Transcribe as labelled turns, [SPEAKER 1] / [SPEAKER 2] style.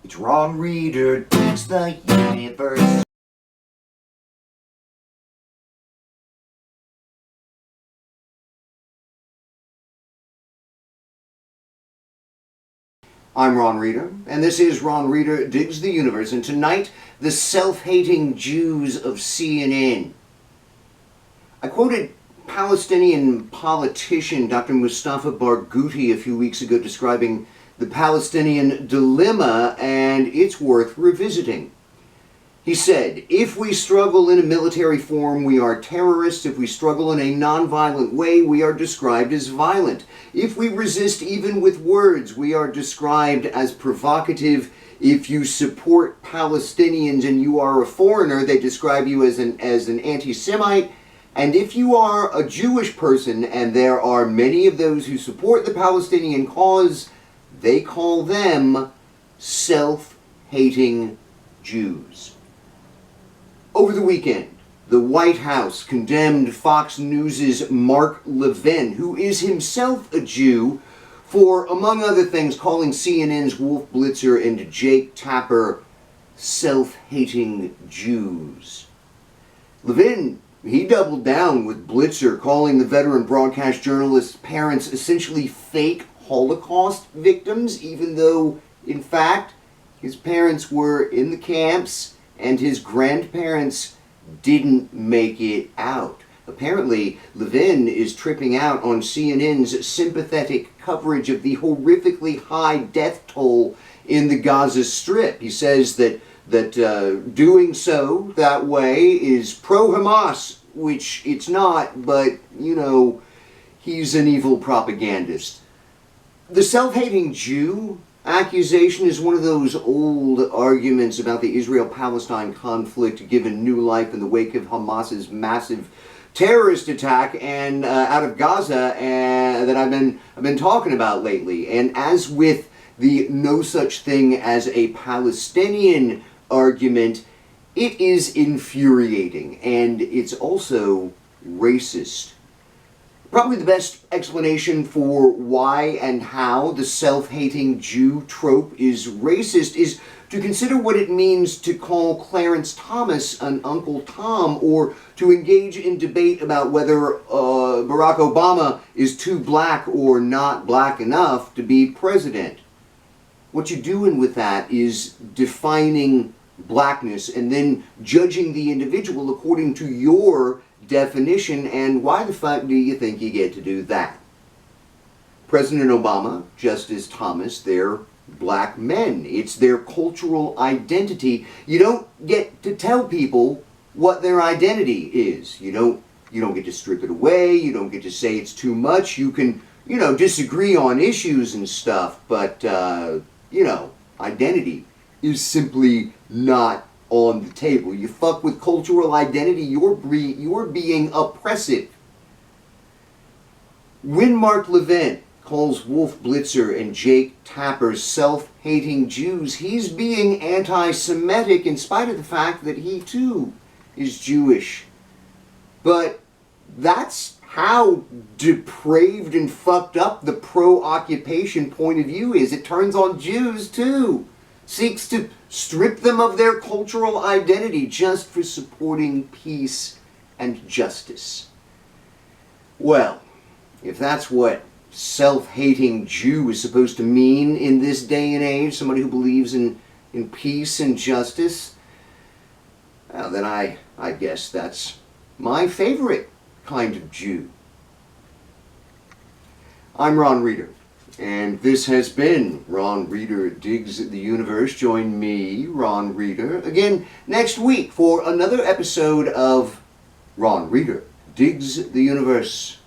[SPEAKER 1] It's Ron Reader Digs the Universe. I'm Ron Reader, and this is Ron Reader Digs the Universe, and tonight, the self-hating Jews of CNN. I quoted Palestinian politician Dr. Mustafa Barghouti a few weeks ago describing the Palestinian dilemma, and it's worth revisiting. He said, if we struggle in a military form, we are terrorists. If we struggle in a nonviolent way, we are described as violent. If we resist even with words, we are described as provocative. If you support Palestinians and you are a foreigner, they describe you as an anti-Semite. And if you are a Jewish person, and there are many of those who support the Palestinian cause, they call them self-hating Jews. Over the weekend, the White House condemned Fox News' Mark Levin, who is himself a Jew, for, among other things, calling CNN's Wolf Blitzer and Jake Tapper self-hating Jews. Levin, he doubled down with Blitzer, calling the veteran broadcast journalist's parents essentially fake Holocaust victims, even though, in fact, his parents were in the camps and his grandparents didn't make it out. Apparently, Levin is tripping out on CNN's sympathetic coverage of the horrifically high death toll in the Gaza Strip. He says that doing so that way is pro-Hamas, which it's not, but, you know, he's an evil propagandist. The self-hating Jew accusation is one of those old arguments about the Israel-Palestine conflict given new life in the wake of Hamas's massive terrorist attack and out of Gaza that I've been talking about lately. And as with the no such thing as a Palestinian argument, it is infuriating, and it's also racist. Probably the best explanation for why and how the self-hating Jew trope is racist is to consider what it means to call Clarence Thomas an Uncle Tom, or to engage in debate about whether Barack Obama is too black or not black enough to be president. What you're doing with that is defining blackness and then judging the individual according to your definition, and why the fuck do you think you get to do that? President Obama, Justice Thomas, they're black men. It's their cultural identity. You don't get to tell people what their identity is. You don't get to strip it away. You don't get to say it's too much. You can, disagree on issues and stuff, but, identity is simply not on the table. You fuck with cultural identity, you're being oppressive. When Mark Levin calls Wolf Blitzer and Jake Tapper self-hating Jews, he's being anti-Semitic in spite of the fact that he too is Jewish. But that's how depraved and fucked up the pro-occupation point of view is. It turns on Jews too. Seeks to strip them of their cultural identity just for supporting peace and justice. Well, if that's what self-hating Jew is supposed to mean in this day and age, somebody who believes in peace and justice, well, then I guess that's my favorite kind of Jew. I'm Ron Reader, and this has been Ron Reader Digs the Universe. Join me, Ron Reader, again next week for another episode of Ron Reader Digs the Universe.